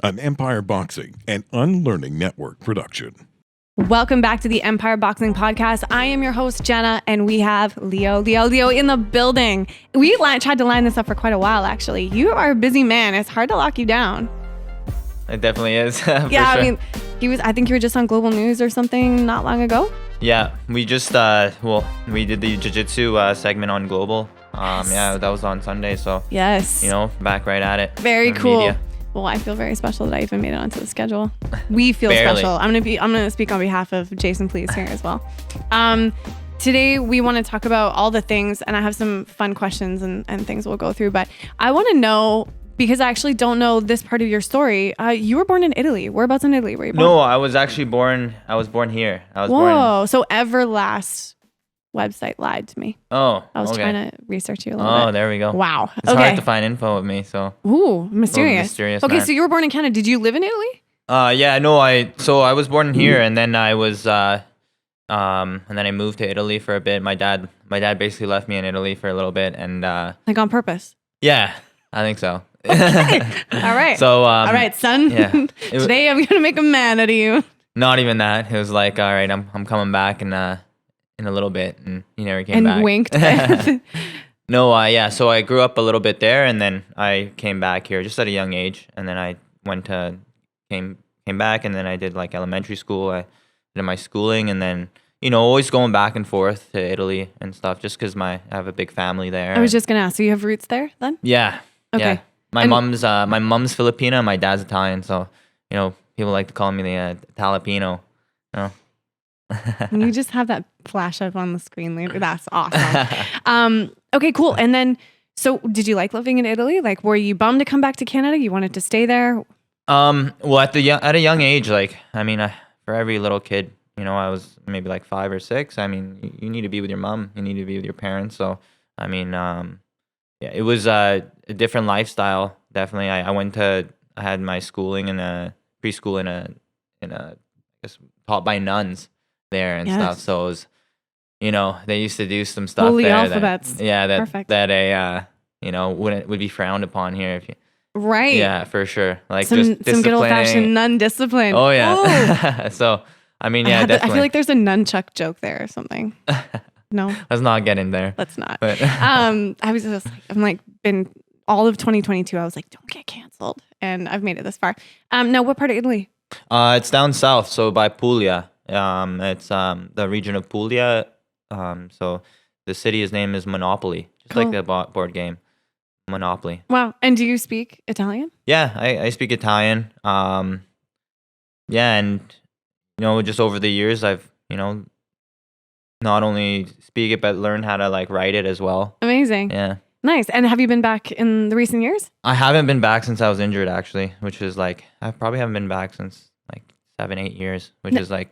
an Empire Boxing and Unlearning Network production. Welcome back to the Empire Boxing Podcast. I am your host, Jana, and we have Leo in the building. We tried to line this up for quite a while, actually. You are a busy man. It's hard to lock you down. It definitely is. Yeah, sure. I mean, I think you were just on Global News or something not long ago. Yeah, we just, we did the jiu-jitsu segment on Global. Yes. Yeah, that was on Sunday, so. Yes. Back right at it. Very cool. Media. Well, I feel very special that I even made it onto the schedule. We feel Barely. special. I'm gonna speak on behalf of Jason Please here as well. Today we want to talk about all the things, and I have some fun questions and things we'll go through. But I want to know, because I actually don't know this part of your story. You were born in Italy. Whereabouts in Italy were you born? No, I was actually born. I was born here. Whoa! So Everlast website lied to me. Oh, I was okay. trying to research you a little bit. Oh, there we go. Wow. It's hard to find info of me, so. Ooh, mysterious. Okay, man. so you were born in Canada. Did you live in Italy? Yeah, no, I was born here, and then I was, and then I moved to Italy for a bit. My dad basically left me in Italy for a little bit, and Like on purpose? Yeah, I think so. Okay. All right. So, all right, son. Yeah. Today I'm gonna make a man out of you. Not even that. It was like, all right, I'm coming back in a little bit, and he never came back. And winked. No, yeah. So I grew up a little bit there, and then I came back here just at a young age, and then I came back, and then I did like elementary school. I did my schooling, and then always going back and forth to Italy and stuff, just because I have a big family there. I was just gonna ask. So you have roots there then? Yeah. Okay. Yeah. My mom's Filipino, my dad's Italian, so people like to call me the Talapino. You just have that flash up on the screen later. That's awesome. Okay, cool. And then, so did you like living in Italy? Like, were you bummed to come back to Canada? You wanted to stay there? Well, at a young age, for every little kid, I was maybe like 5 or 6. I mean, you need to be with your mom. You need to be with your parents. So, I mean, yeah, it was a different lifestyle. Definitely, I had my schooling in a preschool in a I guess taught by nuns there and stuff. So it was, they used to do some stuff Holy there. alphabets. That would be frowned upon here if you. Right. Yeah, for sure. Like some good old fashioned nun discipline. Oh yeah. So I mean, yeah, definitely. I feel like there's a nunchuck joke there or something. No. Let's not get in there. Let's not. But I was just been all of 2022. I was like, don't get canceled, and I've made it this far. Now, what part of Italy? It's down south, so by Puglia. It's the region of Puglia. So the city's name is Monopoly, just like the board game Monopoly. Wow. And do you speak Italian? Yeah, I speak Italian. Yeah, and just over the years, I've not only speak it but learn how to write it as well. Amazing. Yeah. Nice. And have you been back in the recent years? I haven't been back since I was injured, actually, which is I probably haven't been back since 7-8 years, which is I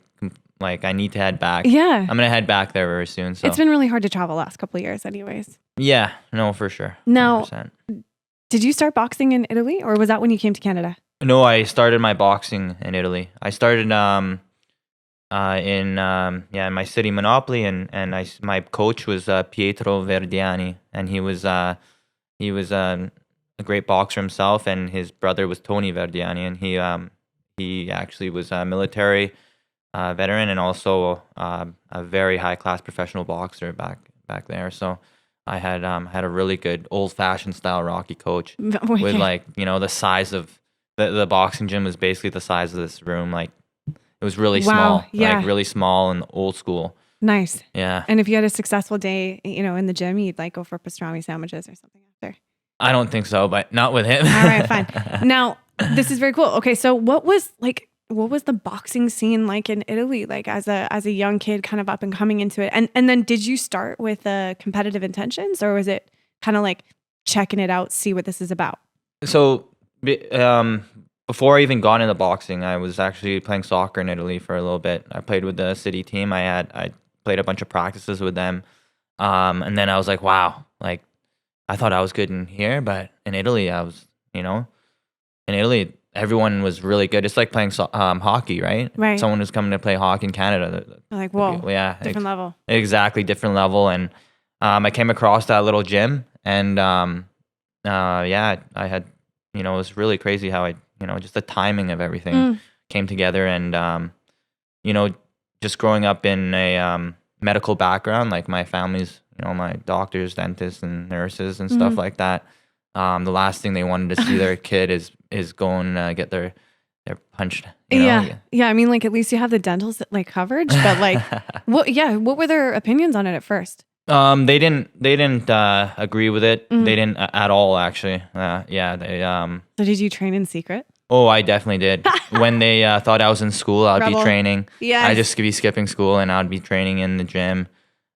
need to head back. Yeah. I'm gonna head back there very soon. So it's been really hard to travel last couple of years anyways. Yeah, no, for sure. 100%. Now, did you start boxing in Italy, or was that when you came to Canada? No, I started my boxing in Italy. I started in my city Monopoly, and my coach was Pietro Verdiani, and he was a great boxer himself, and his brother was Tony Verdiani, and he actually was a military veteran and also a very high class professional boxer back there. So I had a really good old fashioned style Rocky coach with the size of the boxing gym was basically the size of this room. It was really small, really small and old school. Nice. Yeah. And if you had a successful day, in the gym, you'd go for pastrami sandwiches or something after. I don't think so, but not with him. All right, fine. Now, this is very cool. Okay, so what was the boxing scene like in Italy, as a young kid, kind of up and coming into it? And then did you start with competitive intentions, or was it kind of checking it out, see what this is about? So, before I even got into boxing, I was actually playing soccer in Italy for a little bit. I played with the city team. I played a bunch of practices with them, and then I was like, wow, I thought I was good in here, but in Italy, I was, in Italy, everyone was really good. It's like playing hockey, right? Right. Someone who's coming to play hockey in Canada. You're whoa, yeah, different level. Exactly, different level. And I came across that little gym, and I had, it was really crazy how I just the timing of everything came together. And, just growing up in a medical background, like my family's, my doctors, dentists, and nurses and stuff like that. The last thing they wanted to see their kid is going to get their punched. Yeah. I mean, like, at least you have the dental like coverage, but like, what were their opinions on it at first? They didn't agree with it. They didn't at all, actually. So did you train in secret? Oh, I definitely did. When they thought I was in school, I'd be training. Yes. I'd just be skipping school and I'd be training in the gym.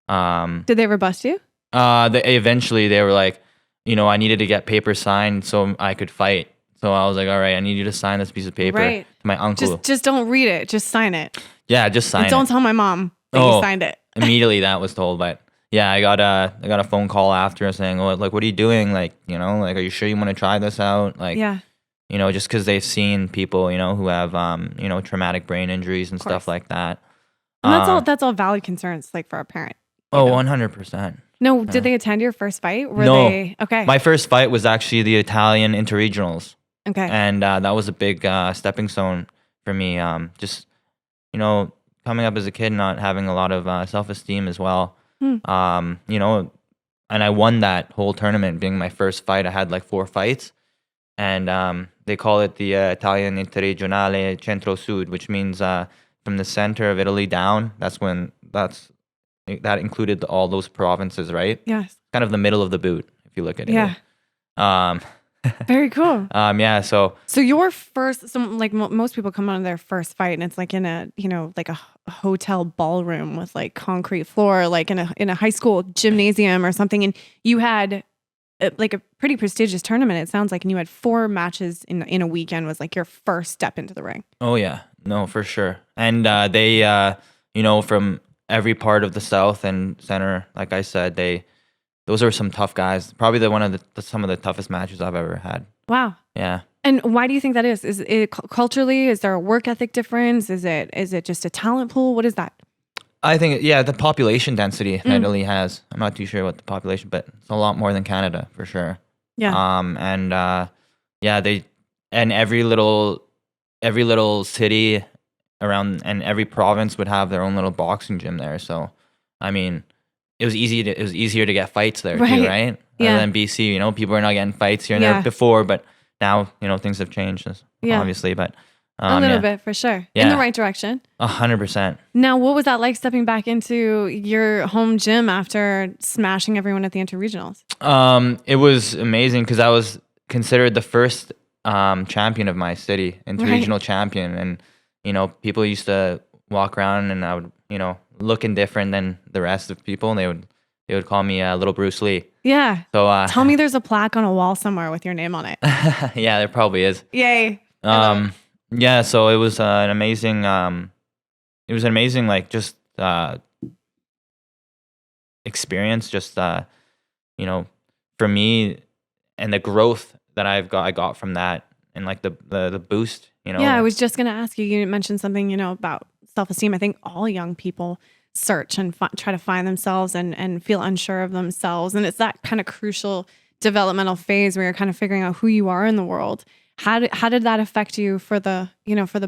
Did they ever bust you? Eventually they were like, I needed to get papers signed so I could fight. So I was like, all right, I need you to sign this piece of paper to my uncle. Just don't read it. Just sign it. Yeah, just sign and it. Don't tell my mom that you signed it. Immediately that was told, but yeah, I got a phone call after saying, "Oh, like, what are you doing? Like, like, are you sure you want to try this out?" Like, just because they've seen people, who have, traumatic brain injuries and stuff like that. And that's all valid concerns, like, for a parent. Oh, 100%. No, did they attend your first fight? No. Okay. My first fight was actually the Italian interregionals. Okay. And that was a big stepping stone for me. Just, coming up as a kid, not having a lot of self-esteem as well. And I won that whole tournament. Being my first fight, I had like 4 fights. And they call it the Italian Interregionale Centro-Sud, which means from the center of Italy down. That included all those provinces, right? Yes. Kind of the middle of the boot, if you look at it. Yeah. Very cool. Yeah. So your first, like most people come on their first fight, and it's like in a, like a hotel ballroom with like concrete floor, like in a high school gymnasium or something. And you had like a pretty prestigious tournament. It sounds like, and you had 4 matches in a weekend. Was like your first step into the ring. Oh yeah, no, for sure. And they, from every part of the South and center, like I said, those are some tough guys. Probably some of the toughest matches I've ever had. Wow. Yeah. And why do you think that is? Is it culturally? Is there a work ethic difference? Is it just a talent pool? What is that? I think, the population density that Italy has. I'm not too sure what the population, but it's a lot more than Canada for sure. Yeah. And every little city around and every province would have their own little boxing gym there. So, I mean, it was easier to get fights there too, right? Yeah. Other than BC, people are not getting fights here and there before, but now, things have changed, obviously. But a little bit for sure, in the right direction. 100%. Now, what was that like stepping back into your home gym after smashing everyone at the interregionals? It was amazing because I was considered the first champion of my city, interregional champion, and people used to walk around and I would, looking different than the rest of people, and they would call me Little Bruce Lee. Yeah. So tell me there's a plaque on a wall somewhere with your name on it. Yeah, there probably is. Yay. Yeah. So it was an amazing. Like just experience. Just for me, and the growth that I got from that, and like the boost. Yeah, I was just gonna ask you. You mentioned something, about self-esteem. I think all young people search and try to find themselves and feel unsure of themselves. And it's that kind of crucial developmental phase where you're kind of figuring out who you are in the world. How did that affect you for the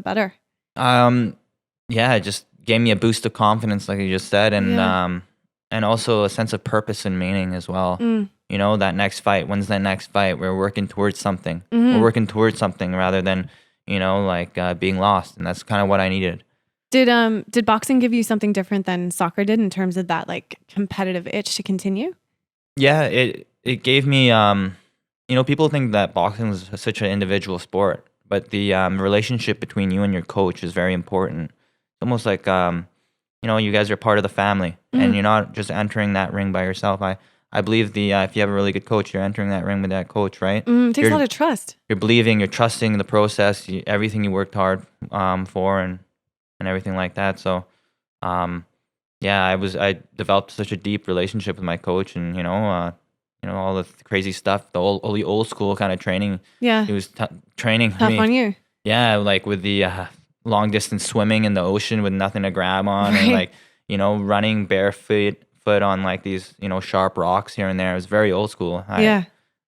better? It just gave me a boost of confidence, like you just said. And also a sense of purpose and meaning as well. That next fight, when's that next fight? We're working towards something. We're working towards something rather than, being lost. And that's kind of what I needed. Did boxing give you something different than soccer did in terms of that like competitive itch to continue? Yeah, it gave me, people think that boxing is such an individual sport, but the relationship between you and your coach is very important. It's almost like, you guys are part of the family and you're not just entering that ring by yourself. I believe if you have a really good coach, you're entering that ring with that coach, right? It takes a lot of trust. You're trusting the process, everything you worked hard for and everything like that. So, I developed such a deep relationship with my coach, and all the crazy stuff, the old school kind of training. Yeah, he was training tough me. On you. Yeah, like with the long distance swimming in the ocean with nothing to grab on, and like running barefoot on like these sharp rocks here and there. It was very old school.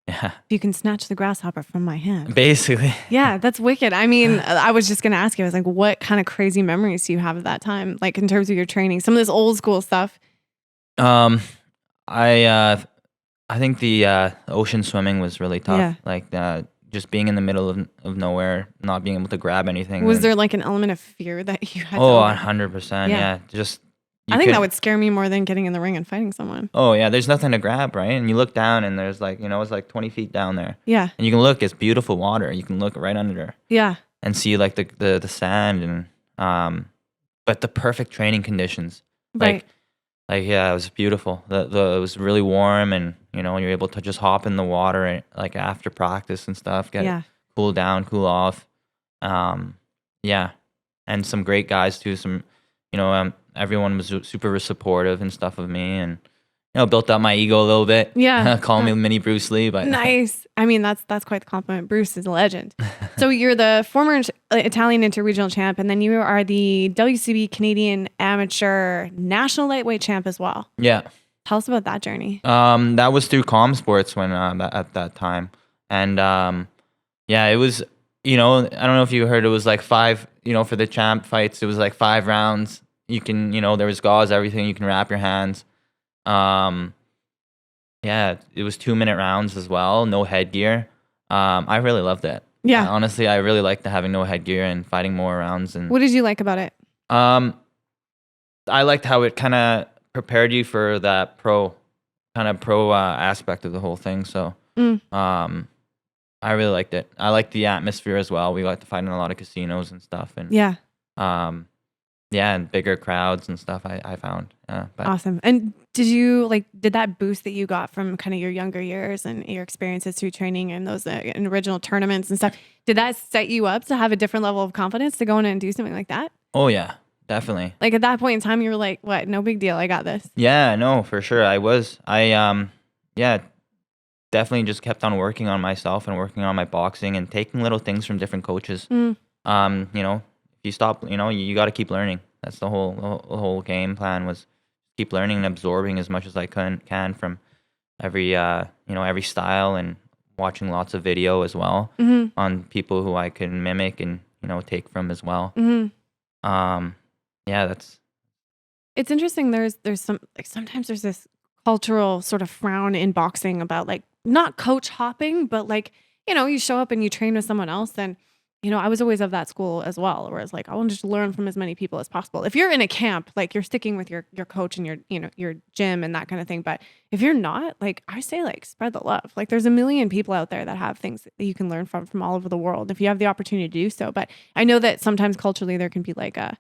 Yeah. If you can snatch the grasshopper from my hand. Basically. Yeah, that's wicked. I mean, I was just going to ask you, I was like, what kind of crazy memories do you have of that time? Like in terms of your training, some of this old school stuff. Um, I think the ocean swimming was really tough. Yeah. Like just being in the middle of nowhere, not being able to grab anything. Was and- there like an element of fear that you had to Oh, overcome? 100%. Yeah. Yeah. Just I think that would scare me more than getting in the ring and fighting someone. Oh yeah, there's nothing to grab, right? And you look down, and there's like it's like 20 feet down there, Yeah. and you can look. It's beautiful water. You can look right under there Yeah. and see like the sand and but the perfect training conditions. Right. Like yeah, it was beautiful. It was really warm, and you're able to just hop in the water and, like after practice and stuff, get Yeah. it cool down, cool off. Yeah, and some great guys too. Some everyone was super supportive and stuff of me, and built up my ego a little bit. Yeah. Call me mini Bruce Lee, but Nice. I mean, that's quite the compliment. Bruce is a legend. So you're the former Italian interregional champ, and then you are the WCB Canadian Amateur National Lightweight champ as well. Yeah. Tell us about that journey. That was through Com Sports when at that time, and yeah, it was. I don't know if you heard. It was like 5. For the champ fights, it was like 5 rounds. You can, there was gauze, everything. You can wrap your hands. Yeah, it was 2-minute rounds as well. No headgear. I really loved it. Yeah. Honestly, I really liked having no headgear and fighting more rounds. And What did you like about it? I liked how it kind of prepared you for that pro aspect of the whole thing. So, I really liked it. I liked the atmosphere as well. We got to fight in a lot of casinos and stuff, and Yeah. yeah, and bigger crowds and stuff. I found. But Awesome. And did that boost that you got from kind of your younger years and your experiences through training and those in original tournaments and stuff, did that set you up to have a different level of confidence to go in and do something like that? Oh yeah, definitely. Like at that point in time, you were like, what? No big deal. I got this. Yeah, no, for sure. Yeah, definitely just kept on working on myself and working on my boxing and taking little things from different coaches. If you stop, you got to keep learning. That's the whole game plan was keep learning and absorbing as much as I can from every every style, and watching lots of video as well on people who I can mimic and take from as well. Yeah, it's interesting. There's some sometimes there's this cultural sort of frown in boxing about like not coach hopping, but like you show up and you train with someone else. And I was always of that school as well, where it's like I want to just learn from as many people as possible. If you're in a camp, like you're sticking with your coach and your gym and that kind of thing. But if you're not, like I say, like spread the love. Like there's a million people out there that have things that you can learn from all over the world if you have the opportunity to do so. But I know that sometimes culturally there can be like a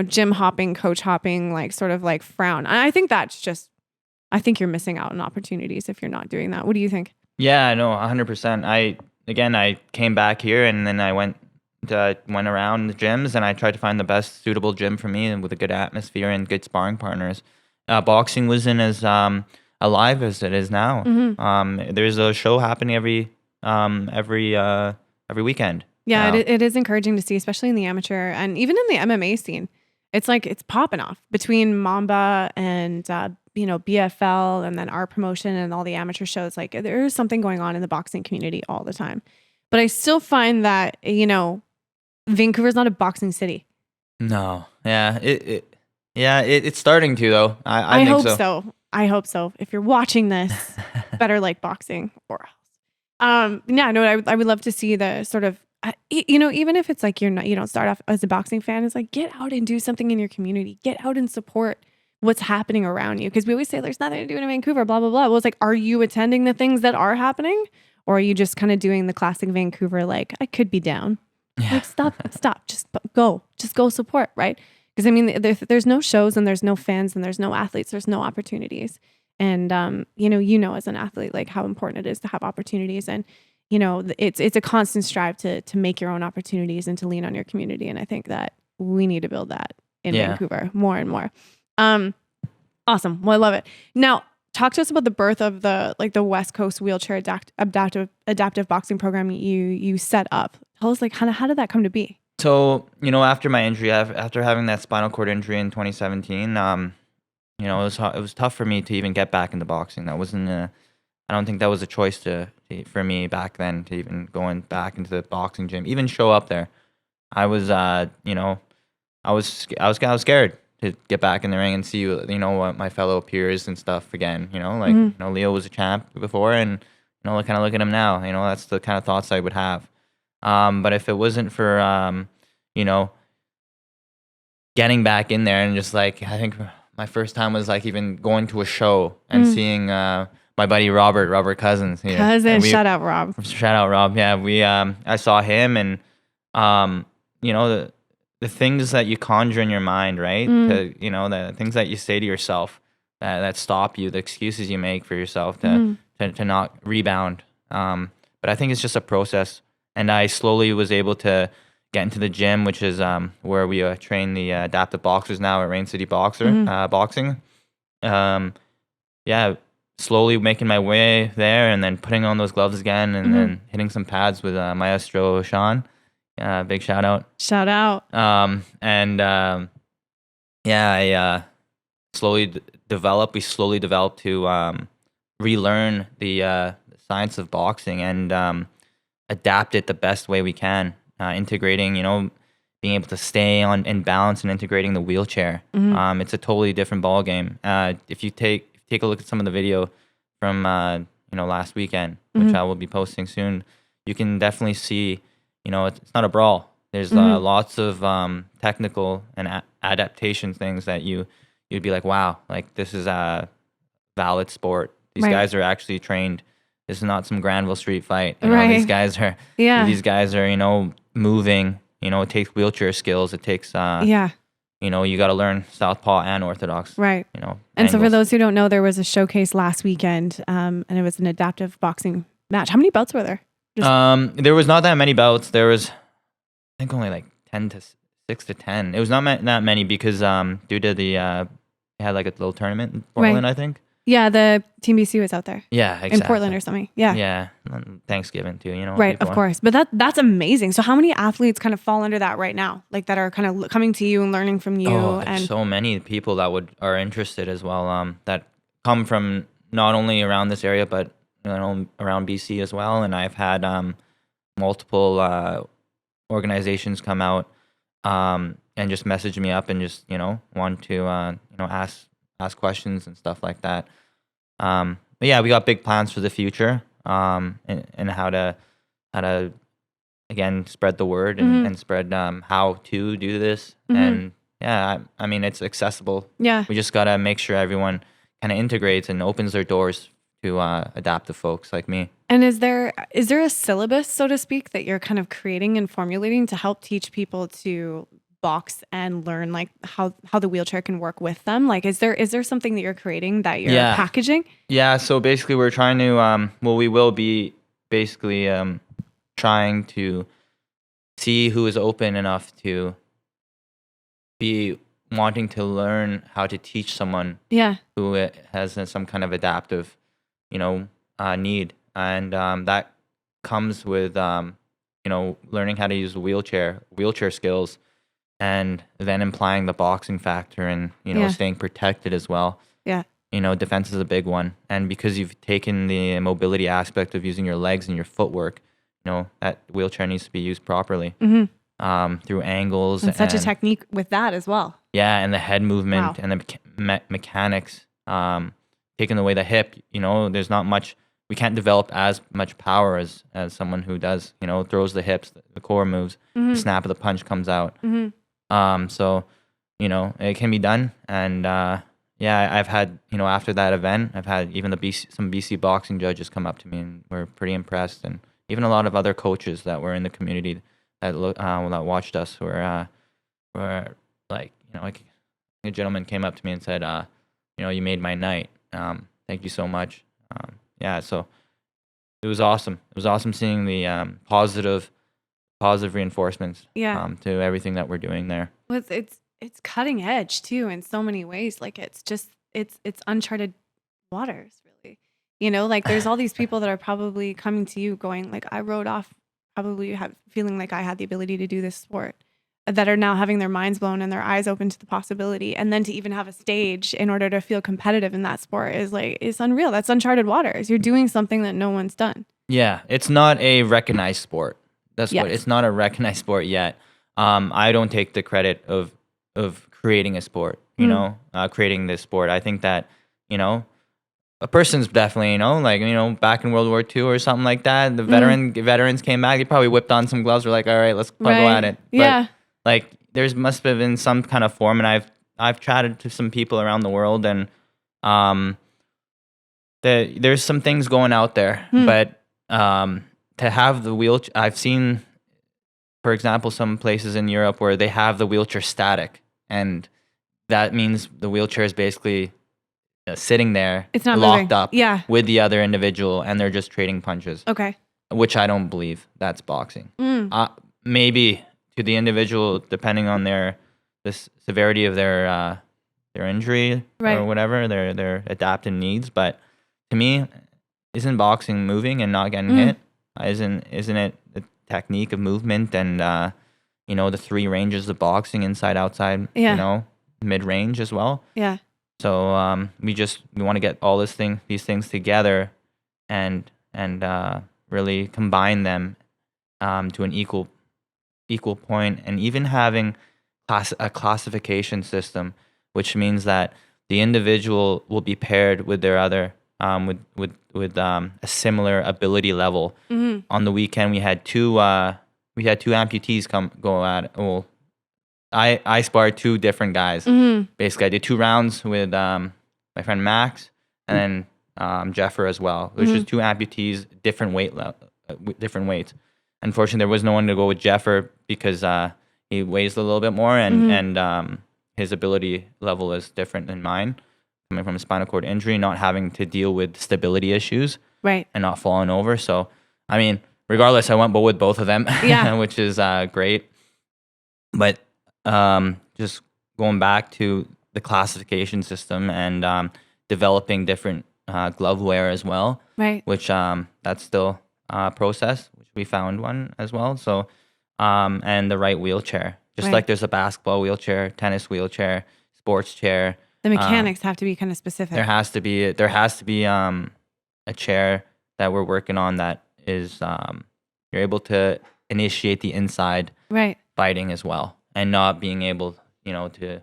gym hopping, coach hopping, like sort of like frown. And I think I think you're missing out on opportunities if you're not doing that. What do you think? Yeah, no, 100%. I came back here, and then I went around the gyms, and I tried to find the best suitable gym for me and with a good atmosphere and good sparring partners. Boxing wasn't as alive as it is now. There's a show happening every weekend. Yeah, it is encouraging to see, especially in the amateur and even in the MMA scene. It's like it's popping off between Mamba and BFL and then our promotion and all the amateur shows. Like there's something going on in the boxing community all the time. But I still find that Vancouver's not a boxing city. No, yeah, it's starting to though. I think hope so. I hope so. If you're watching this, better like boxing or else. Yeah, no, I would love to see the sort of even if it's like you don't start off as a boxing fan, it's like get out and do something in your community. Get out and support what's happening around you. Because we always say there's nothing to do in Vancouver, blah, blah, blah. Well, it's like, are you attending the things that are happening? Or are you just kind of doing the classic Vancouver, like, I could be down. Yeah. Like, stop, just go support, right? Because I mean, there's no shows and there's no fans and there's no athletes, there's no opportunities. And, as an athlete, like how important it is to have opportunities. And, it's a constant strive to make your own opportunities and to lean on your community. And I think that we need to build that in Vancouver more and more. Awesome. Well, I love it. Now, talk to us about the birth of the West Coast Wheelchair Adaptive Boxing Program you set up. Tell us how did that come to be? So, after my injury, after having that spinal cord injury in 2017, it was tough for me to even get back into boxing. That wasn't I don't think that was a choice for me back then to even going back into the boxing gym, even show up there. I was, I was scared to get back in the ring and see, what my fellow peers and stuff again. Leo was a champ before, and kind of look at him now. That's the kind of thoughts I would have. But if it wasn't for, getting back in there and just I think my first time was even going to a show and seeing my buddy Robert Cousins here. Shout out Rob. Shout out Rob. Yeah, I saw him, and the things that you conjure in your mind, right? The things that you say to yourself that stop you, the excuses you make for yourself to not rebound. But I think it's just a process, and I slowly was able to get into the gym, which is where we train the adaptive boxers now at Rain City Boxing. Slowly making my way there, and then putting on those gloves again, and then hitting some pads with Maestro Sean. Big shout out. Shout out. I slowly developed. We slowly developed to relearn the science of boxing and adapt it the best way we can. Integrating, being able to stay in balance and integrating the wheelchair. It's a totally different ball game. If you take a look at some of the video from last weekend, which I will be posting soon, you can definitely see, it's not a brawl. There's lots of technical and adaptation things that you'd be like, wow, this is a valid sport. These guys are actually trained. This is not some Granville Street fight. These guys are moving. It takes wheelchair skills. It takes you got to learn southpaw and orthodox. Right. And so for those who don't know, there was a showcase last weekend, and it was an adaptive boxing match. How many belts were there? There was not that many belts. There was, I think, only 6 to 10. It was not that many because due to the they had a little tournament in Portland, I think. Yeah, the Team BC was out there. Yeah, exactly. In Portland or something. Yeah. Yeah, Thanksgiving too, Right, of course. But that's amazing. So how many athletes kind of fall under that right now? That are kind of coming to you and learning from you? There's so many people that are interested as well, that come from not only around this area, but around BC as well. And I've had multiple organizations come out and just message me up and just want to ask questions and stuff like that. But yeah, we got big plans for the future, and how to again spread the word and spread how to do this. And yeah, I mean, it's accessible. Yeah, we just gotta make sure everyone kind of integrates and opens their doors to adaptive folks like me. And is there a syllabus, so to speak, that you're kind of creating and formulating to help teach people to box and learn how the wheelchair can work with them? Is there something that you're creating that you're packaging? Yeah, so basically we're trying to we will be basically trying to see who is open enough to be wanting to learn how to teach someone who has some kind of adaptive need, and that comes with learning how to use the wheelchair skills, and then implying the boxing factor and staying protected as well. Yeah. Defense is a big one, and because you've taken the mobility aspect of using your legs and your footwork, that wheelchair needs to be used properly through angles and such a technique with that as well. Yeah, and the head movement and the mechanics, taking away the hip. There's not much. We can't develop as much power as someone who does. Throws the hips, the core moves, the snap of the punch comes out. So, it can be done. And I've had, after that event, I've had even some BC boxing judges come up to me and were pretty impressed, and even a lot of other coaches that were in the community that watched us were like, a gentleman came up to me and said, you made my night. Thank you so much. So it was awesome. It was awesome seeing the positive reinforcements to everything that we're doing there. Well, it's cutting edge too in so many ways. It's uncharted waters, really. There's all these people that are probably coming to you going I wrote off, probably feeling like I had the ability to do this sport. that are now having their minds blown and their eyes open to the possibility. And then to even have a stage in order to feel competitive in that sport is like, it's unreal. That's uncharted waters. You're doing something that no one's done. Yeah, it's not a recognized sport. That's Yes. what it's not a recognized sport yet. I don't take the credit of creating a sport. Creating this sport. I think that a person's definitely back in World War II or something like that. The veterans came back. They probably whipped on some gloves. Were like, all right, let's go at it. But, Yeah. like there's must have been some kind of form, and I've chatted to some people around the world, and there's some things going out there, but to have the wheelchair, I've seen, for example, some places in Europe where they have the wheelchair static, and that means the wheelchair is basically sitting there, It's not locked moving. up Yeah. with the other individual, and they're just trading punches, Okay. which I don't believe that's boxing. Maybe to the individual, depending on the severity of their injury Right. or whatever, their adaptive needs. But to me, isn't boxing moving and not getting hit? Isn't it the technique of movement and the 3 ranges of boxing, inside, outside, Yeah. mid range as well? Yeah. So we want to get all these things together and really combine them to an equal point, and even having a classification system, which means that the individual will be paired with their other with a similar ability level. On the weekend, we had two amputees go at it. Well, I sparred 2 different guys. Basically, I did 2 rounds with my friend Max and then Jeffer as well. It was just 2 amputees, different weights. Unfortunately, there was no one to go with Jeffer because he weighs a little bit more, and his ability level is different than mine. Coming from a spinal cord injury, not having to deal with stability issues, Right. and not falling over. So, I mean, regardless, I went with both of them, Yeah. which is great. But just going back to the classification system and developing different glove wear as well, Right. which that's still a process, which we found one as well. So, and the right wheelchair, just Right. like there's a basketball wheelchair, tennis wheelchair, sports chair. The mechanics have to be kind of specific. There has to be a chair that we're working on that is you're able to initiate the inside Right. fighting as well, and not being able to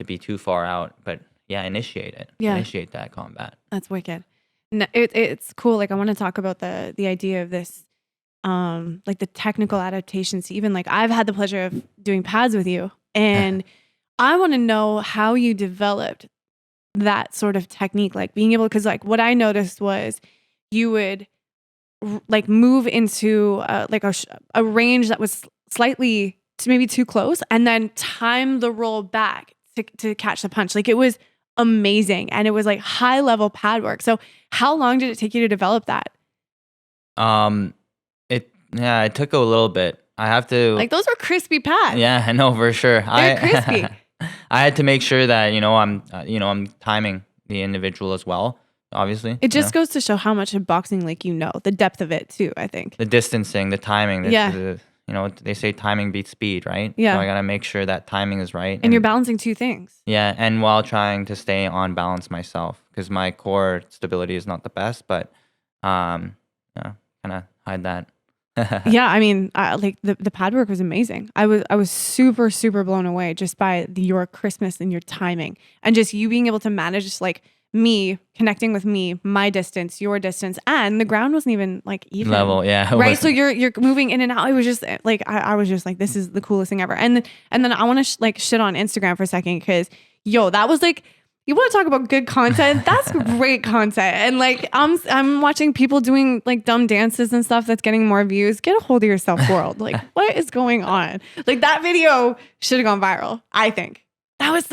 be too far out, but initiate it. Yeah. Initiate that combat. That's wicked. No, it's cool. Like I want to talk about the idea of this, like the technical adaptations. Even like I've had the pleasure of doing pads with you, and I want to know how you developed that sort of technique, like being able, because like what I noticed was you would like move into like a range that was slightly maybe too close, and then time the roll back to catch the punch. Like it was amazing, and it was like high level pad work. So how long did it take you to develop that? It took a little bit. I have to, Like those were crispy pads. yeah, I know for sure. They're crispy. I had to make sure that I'm timing the individual as well. Obviously, It just goes to show how much of boxing, like the depth of it too. I think. the distancing, the timing. They say timing beats speed, right? Yeah. So I gotta make sure that timing is right. And you're balancing 2 things. Yeah, and while trying to stay on balance myself, because my core stability is not the best, but kind of hide that. Yeah, I mean, like the pad work was amazing. I was super super blown away just by your crispness and your timing, and just you being able to manage like me connecting with me, my distance, your distance, and the ground wasn't even like even Level, yeah. it right. wasn't- So you're moving in and out. It was just like I was just like, this is the coolest thing ever. And then I want to like shit on Instagram for a second because that was like, you want to talk about good content? That's great content. And like I'm watching people doing like dumb dances and stuff that's getting more views. Get a hold of yourself, world. Like what is going on? Like that video should have gone viral, I think. That was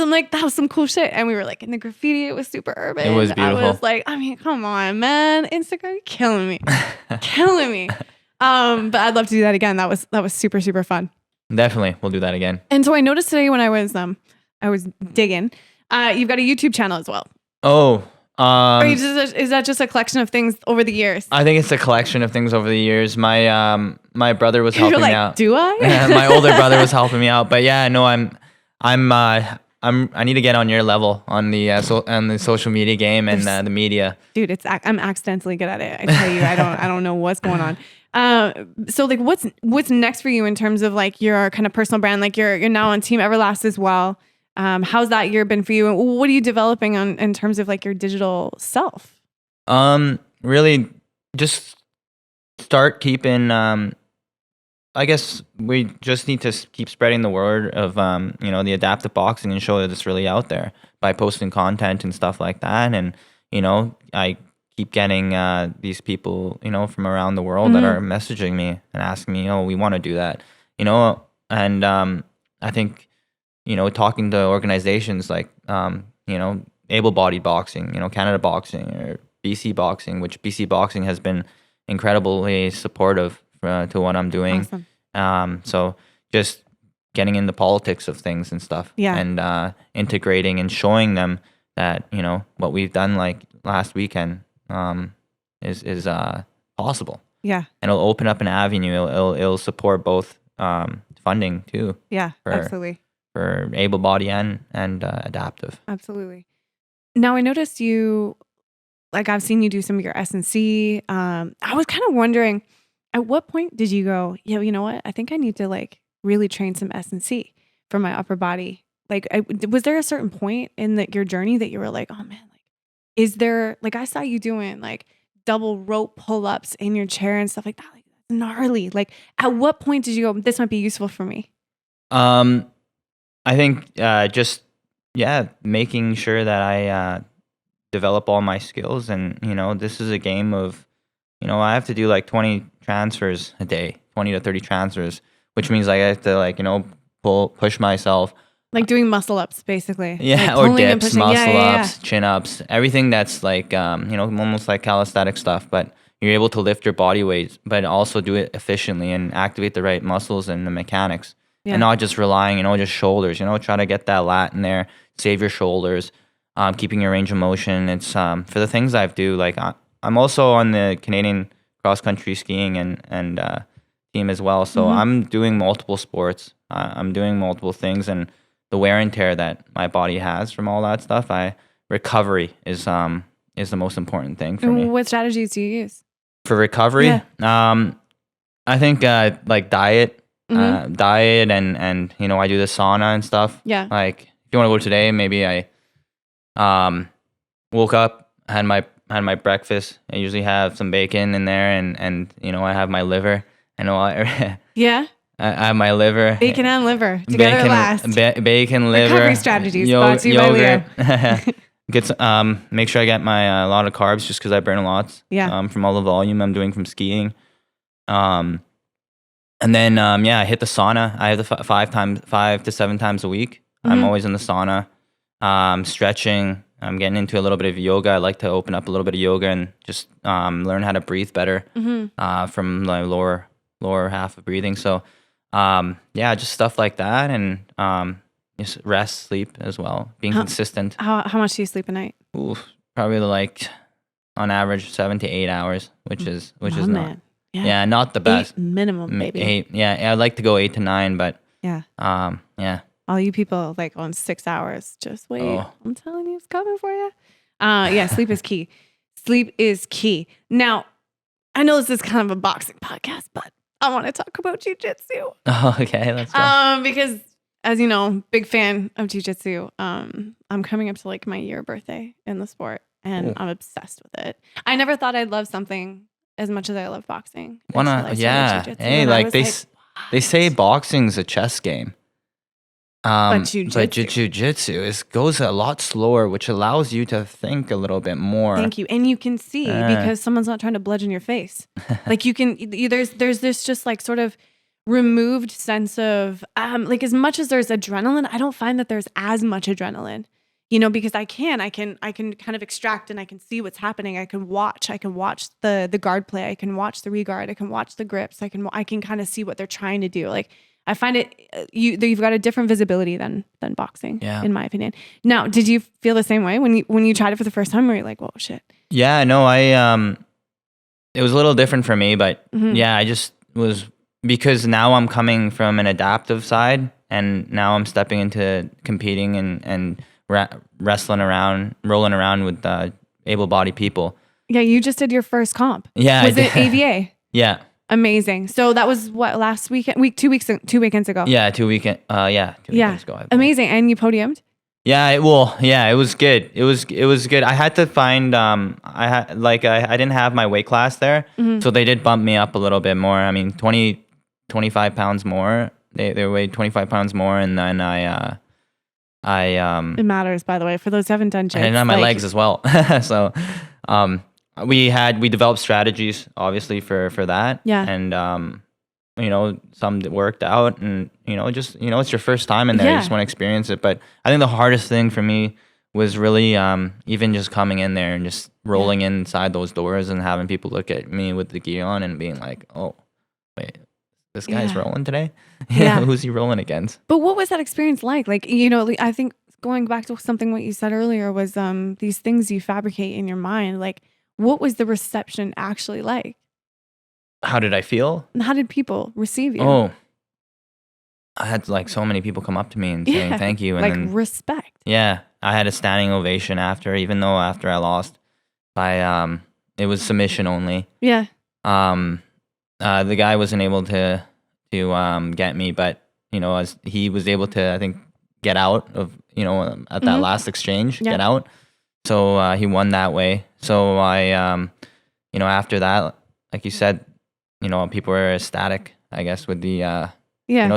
some cool shit. And we were like in the graffiti, it was super urban. It was beautiful. I was like, I mean, come on, man. Instagram, you're killing me. Killing me. But I'd love to do that again. That was super, super fun. Definitely, we'll do that again. And so I noticed today when I was digging, you've got a YouTube channel as well. Oh, Or is that just a collection of things over the years? I think it's a collection of things over the years. My brother was helping You're like, me out. do I? My older brother was helping me out, but yeah, no, I need to get on your level on the on the social media game and the media. Dude, I'm accidentally good at it. I tell you, I don't know what's going on. So like, what's next for you in terms of like your kind of personal brand? Like you're now on Team Everlast as well. How's that year been for you? And what are you developing in terms of like your digital self? Really just start keeping, I guess we just need to keep spreading the word of, the adaptive boxing and show that it's really out there by posting content and stuff like that. And, I keep getting these people, from around the world that are messaging me and asking me, we want to do that, and I think, talking to organizations like, able-bodied boxing, Canada Boxing or BC Boxing, which BC Boxing has been incredibly supportive to what I'm doing. Awesome. So just getting into politics of things and stuff, and integrating and showing them that what we've done like last weekend is possible. Yeah. And it'll open up an avenue. It'll support both funding too. Yeah, absolutely. For able body and adaptive. Absolutely. Now I noticed you, like I've seen you do some of your S&C. I was kind of wondering, at what point did you go, you know what? I think I need to like really train some S&C for my upper body. Like, was there a certain point in your journey that you were like, oh man, like, is there, like I saw you doing like double rope pull-ups in your chair and stuff like that. Like that's gnarly. Like at what point did you go, this might be useful for me? I think making sure that I develop all my skills, and this is a game of I have to do like 20 transfers a day, 20 to 30 transfers, which means like I have to like push myself, like doing muscle ups basically. Yeah, like or dips, muscle ups, yeah. chin ups, everything that's like almost like calisthenic stuff, but you're able to lift your body weight but also do it efficiently and activate the right muscles and the mechanics. And not just relying, just shoulders, try to get that lat in there, save your shoulders, keeping your range of motion. It's for the things I do, like I'm also on the Canadian cross-country skiing and team as well. So I'm doing multiple sports. I'm doing multiple things, and the wear and tear that my body has from all that stuff, recovery is the most important thing for me. What strategies do you use? For recovery? Yeah. I think like diet. Diet and I do the sauna and stuff. Yeah. Like if you want to go today, maybe I woke up, had my breakfast. I usually have some bacon in there and I have my liver. I know yeah. I have my liver. Bacon and liver together last. Bacon, liver. Recovery strategies brought to you by Leo. Make sure I get my a lot of carbs just because I burn a lot. Yeah. From all the volume I'm doing from skiing. And then, I hit the sauna. I have the 5 to 7 times a week. I'm always in the sauna, stretching. I'm getting into a little bit of yoga. I like to open up a little bit of yoga and just learn how to breathe better from the lower half of breathing. So, just stuff like that, and just rest, sleep as well. Being consistent. How much do you sleep a night? Probably like on average 7 to 8 hours, which is not. Man. Yeah, not the best. 8 minimum, maybe. 8. Yeah, I'd like to go 8 to 9, but yeah. Yeah. All you people like on 6 hours, just wait. Oh. I'm telling you, it's coming for you. Sleep is key. Sleep is key. Now, I know this is kind of a boxing podcast, but I want to talk about jiu-jitsu. Oh, okay, let's go. Because as you know, big fan of jiu-jitsu. I'm coming up to like my year birthday in the sport, and I'm obsessed with it. I never thought I'd love something as much as I love boxing. Hey, like they say boxing's a chess game. But jiu-jitsu goes a lot slower, which allows you to think a little bit more. Thank you. And you can see because someone's not trying to bludgeon your face. Like you can, there's this just like sort of removed sense of like as much as there's adrenaline, I don't find that there's as much adrenaline. Because I can kind of extract and I can see what's happening. I can watch the guard play. I can watch the regard. I can watch the grips. I can kind of see what they're trying to do. Like I find it you've got a different visibility than boxing, in my opinion. Now, did you feel the same way when you tried it for the first time? Where you're like, whoa, shit. Yeah, no, it was a little different for me, but yeah, I just was, because now I'm coming from an adaptive side, and now I'm stepping into competing and wrestling around, rolling around with able-bodied people. Yeah, you just did your first comp. Yeah, was it AVA? Yeah. Amazing. So that was what, last weekend? 2 weekends ago. Yeah, 2 weekends ago. Amazing. And you podiumed? Yeah, it was good. It was good. I had to find I didn't have my weight class there, so they did bump me up a little bit more. I mean, 25 pounds more. They weighed 25 pounds more, and then I it matters, by the way, for those who haven't done jits. And on my legs as well. So we developed strategies obviously for that. Yeah. And some that worked out, and just it's your first time in there. You just want to experience it. But I think the hardest thing for me was really even just coming in there and just rolling inside those doors and having people look at me with the gear on and being like, oh, wait, this guy's rolling today? Who's he rolling against? But what was that experience like? Like, I think going back to something what you said earlier was these things you fabricate in your mind. Like, what was the reception actually like? How did I feel? How did people receive you? Oh, I had like so many people come up to me and saying thank you. And like then, respect. Yeah. I had a standing ovation after, even though after I lost by, it was submission only. Yeah. The guy wasn't able to get me, but as he was able to, I think, get out of, at that last exchange, get out. So he won that way. So I, after that, like you said, people were ecstatic, I guess, with the,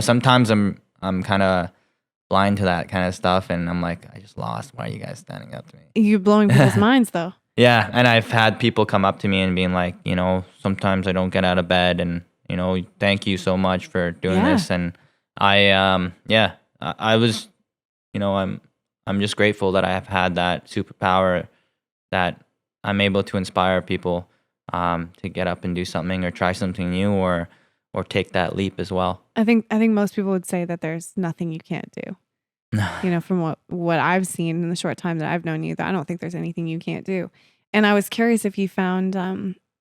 sometimes I'm kind of blind to that kind of stuff, and I'm like, I just lost. Why are you guys standing up to me? You're blowing people's minds, though. Yeah, and I've had people come up to me and being like, sometimes I don't get out of bed, and thank you so much for doing this. And I was, I'm just grateful that I have had that superpower, that I'm able to inspire people to get up and do something or try something new or take that leap as well. I think most people would say that there's nothing you can't do. From what I've seen in the short time that I've known you, that I don't think there's anything you can't do. And I was curious if you found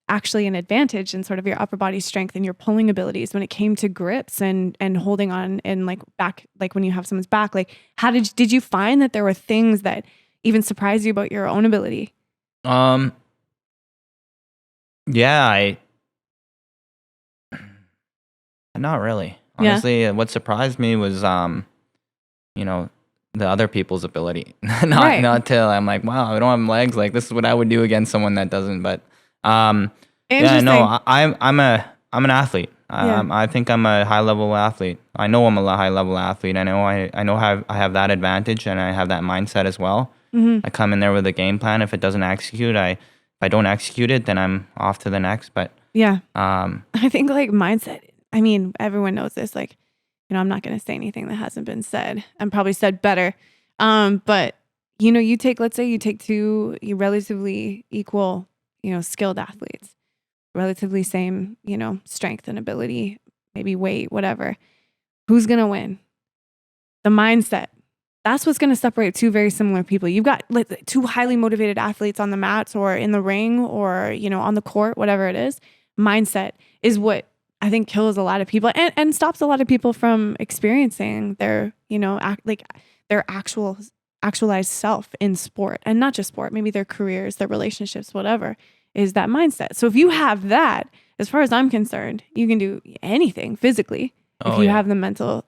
actually an advantage in sort of your upper body strength and your pulling abilities when it came to grips and holding on and like back, like when you have someone's back. Like, how did you find that there were things that even surprised you about your own ability? Yeah, not really. Honestly, what surprised me was, the other people's ability. Not till I'm like, wow, I don't have legs. Like, this is what I would do against someone that doesn't. But I'm an athlete. I think I'm a high level athlete. I know I'm a high level athlete. I know I have that advantage, and I have that mindset as well. I come in there with a game plan. If it doesn't execute, if I don't execute it, then I'm off to the next. But I think like mindset. I mean, everyone knows this. Like, I'm not going to say anything that hasn't been said. I'm probably said better. But let's say you take two relatively equal, skilled athletes, relatively same, strength and ability, maybe weight, whatever. Who's going to win? The mindset. That's what's going to separate two very similar people. You've got two highly motivated athletes on the mats or in the ring or, on the court, whatever it is. Mindset is what I think kills a lot of people and stops a lot of people from experiencing their, their actualized self in sport, and not just sport, maybe their careers, their relationships, whatever, is that mindset. So if you have that, as far as I'm concerned, you can do anything physically if you have the mental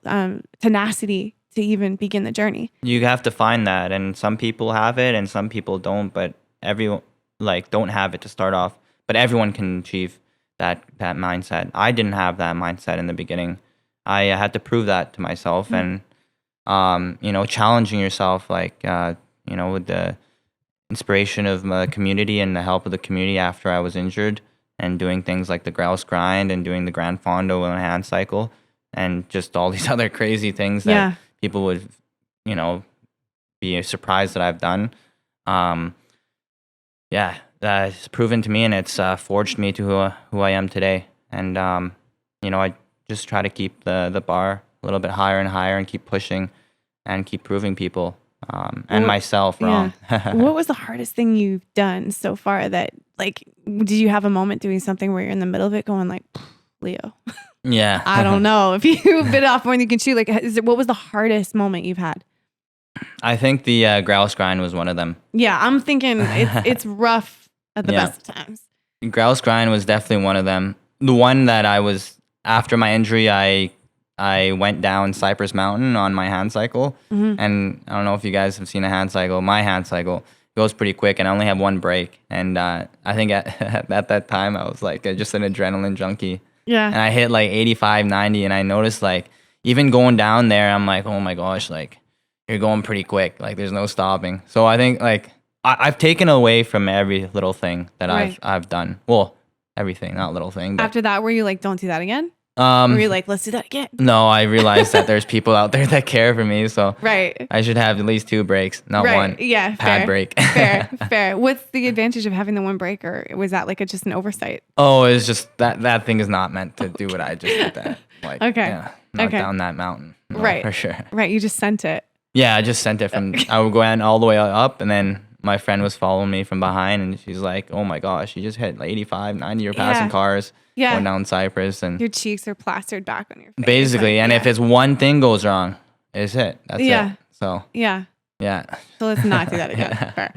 tenacity to even begin the journey. You have to find that, and some people have it and some people don't, but everyone don't have it to start off, but everyone can achieve that mindset. I didn't have that mindset in the beginning. I had to prove that to myself, and challenging yourself, with the inspiration of the community and the help of the community after I was injured, and doing things like the grouse grind and doing the grand fondo and hand cycle, and just all these other crazy things that people would, be surprised that I've done. It's proven to me, and it's forged me to who I am today. And I just try to keep the bar little bit higher and higher and keep pushing and keep proving people and myself wrong. What was the hardest thing you've done so far that, like, did you have a moment doing something where you're in the middle of it going like, Leo, Yeah. I don't know if you bit off more than you can chew. Like, what was the hardest moment you've had? I think the grouse grind was one of them. Yeah, I'm thinking it's rough at the best of times. Grouse grind was definitely one of them. The one that I was, after my injury, I went down Cypress Mountain on my hand cycle. And I don't know if you guys have seen a hand cycle. My hand cycle goes pretty quick, and I only have one brake. And I think at that time, I was like just an adrenaline junkie. Yeah. And I hit like 85, 90, and I noticed like even going down there, I'm like, oh my gosh, like you're going pretty quick. Like there's no stopping. So I think like I've taken away from every little thing that I've done. Well, everything, not little thing. But, after that, were you like, don't do that again? Were you like, let's do that again? No, I realized that there's people out there that care for me. So Right. I should have at least 2 brakes, not one. Yeah. Pad Fair. brake. Fair. What's the advantage of having the one brake, or was that like just an oversight? Oh, it's just that thing is not meant to do what I just did. That like knock down that mountain. No, Right. For sure. Right. You just sent it. Yeah, I just sent it from. I would go all the way up, and then my friend was following me from behind, and she's like, "Oh my gosh, you just hit like 85, 90. You're passing cars going down Cypress, and your cheeks are plastered back on your face." basically, like, and if it's one thing goes wrong, it's it. That's it. So yeah. So let's not do that again. Fair.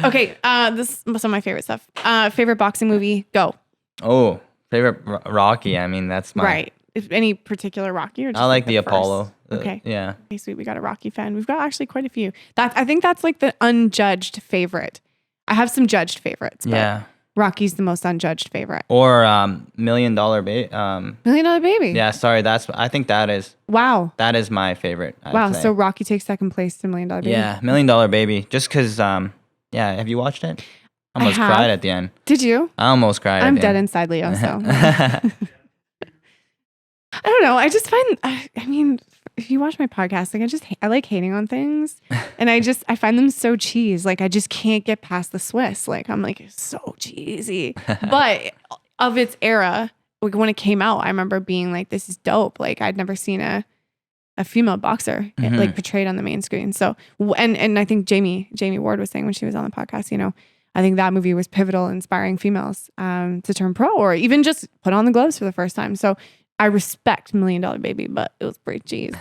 Okay. This is some of my favorite stuff. Favorite boxing movie? Go. Oh, favorite Rocky. I mean, that's my Right. If any particular Rocky, or just I like the first? Apollo. Okay. Yeah. Okay, sweet. We got a Rocky fan. We've got actually quite a few. I think that's like the unjudged favorite. I have some judged favorites. But Yeah. Rocky's the most unjudged favorite. Or Million Dollar Baby. $1 Million Baby. Yeah, sorry. I think that is my favorite. I'd say. So Rocky takes second place to $1 Million Baby. Yeah, $1 Million Baby. Just because, have you watched it? I almost cried at the end. Did you? I almost cried. I'm dead inside, Leo. So I don't know. I just find, I mean, if you watch my podcast, like I like hating on things, and I find them so cheese. Like I just can't get past the Swiss. Like I'm like, it's so cheesy. But of its era, like when it came out, I remember being like, this is dope. Like I'd never seen a female boxer like portrayed on the main screen. So and I think Jamie Ward was saying when she was on the podcast, you know, I think that movie was pivotal, inspiring females to turn pro or even just put on the gloves for the first time. So I respect $1 Million Baby, but it was pretty cheese.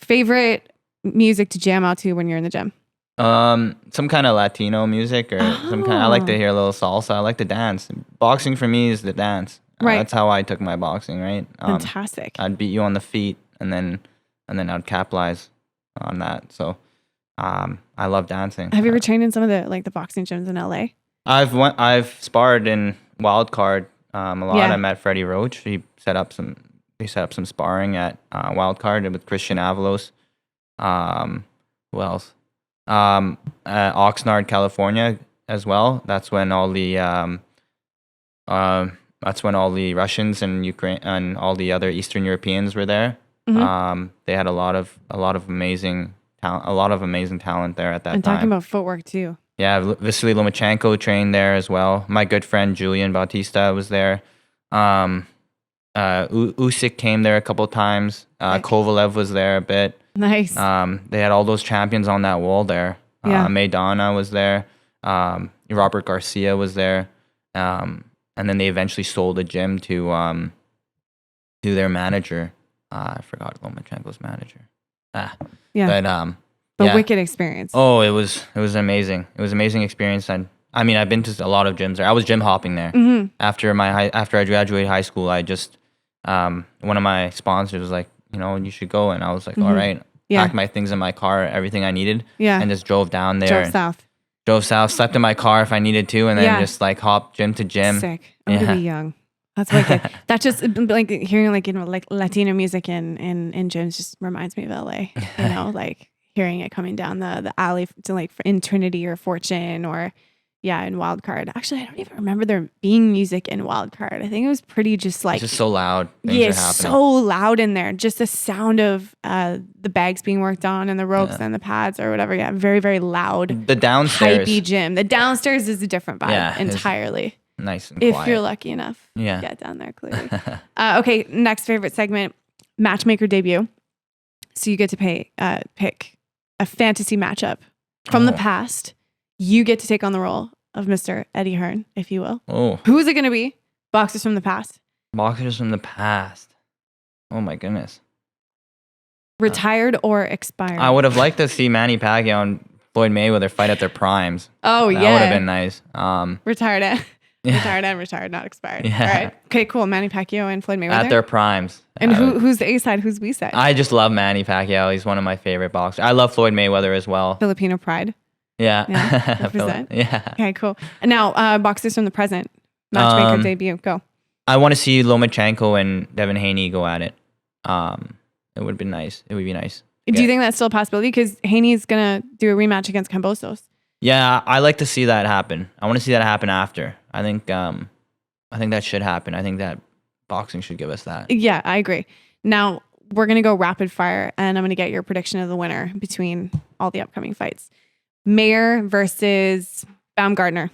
Favorite music to jam out to when you're in the gym? Some kind of Latino music or some kind. I like to hear a little salsa. I like to dance. Boxing for me is the dance. Right. That's how I took my boxing. Right. Fantastic. I'd beat you on the feet, and then I'd capitalize on that. So, I love dancing. Have you ever trained in some of the boxing gyms in LA? I've sparred in Wild Card a lot. Yeah. I met Freddie Roach. He set up some sparring at Wild Card with Christian Avalos. Who else? Oxnard, California as well. That's when all the Russians and Ukraine and all the other Eastern Europeans were there. Mm-hmm. They had a lot of amazing talent there at that time. And talking about footwork too. Yeah, Vasily Lomachenko trained there as well. My good friend Julian Bautista was there. Usyk came there a couple times. Kovalev was there a bit. Nice. They had all those champions on that wall there. Yeah. Maidana was there. Robert Garcia was there. And then they eventually sold the gym to their manager. I forgot Lomachenko's manager. Yeah. But wicked experience. Oh, it was amazing. It was an amazing experience. And I mean, I've been to a lot of gyms there. I was gym hopping there. Mm-hmm. After I graduated high school, I just one of my sponsors was like, you know, you should go, and I was like, all right. Yeah. Packed my things in my car, everything I needed, Yeah. and just drove down there. Drove south. Slept in my car if I needed to, and then just like hopped gym to gym. Sick. I'm gonna be young. That's wicked. That just like hearing like Latino music in gyms just reminds me of LA. You know, like hearing it coming down the alley to like in Trinity or Fortune or in Wild Card. Actually, I don't even remember there being music in Wild Card. I think it was pretty just like it's just so loud. Things are happening. So loud in there. Just the sound of the bags being worked on and the ropes and the pads or whatever. Yeah, very very loud. The downstairs hypey gym. The downstairs is a different vibe entirely. Nice and quiet. If you're lucky enough to get down there, clearly. Okay, next favorite segment. matchmaker debut. So you get to pick a fantasy matchup from the past. You get to take on the role of Mr. Eddie Hearn, if you will. Oh. Who is it going to be? Boxers from the past. Boxers from the past. Oh my goodness. Retired or expired? I would have liked to see Manny Pacquiao and Floyd Mayweather fight at their primes. Oh, that yeah. would have been nice. Retired, not expired. Yeah. All right. Okay, cool. Manny Pacquiao and Floyd Mayweather. At their primes. And who's the A side? Who's B side? I just love Manny Pacquiao. He's one of my favorite boxers. I love Floyd Mayweather as well. Filipino pride. Yeah. Represent. Yeah. Okay, cool. And now, boxers from the present. Matchmaker debut. Go. I want to see Lomachenko and Devin Haney go at it. It would be nice. Do you think that's still a possibility? Because Haney's going to do a rematch against Kambosos. Yeah, I like to see that happen. I want to see that happen after. I think that should happen. I think that boxing should give us that. Yeah, I agree. Now, we're going to go rapid fire, and I'm going to get your prediction of the winner between all the upcoming fights. Mayer versus Baumgartner.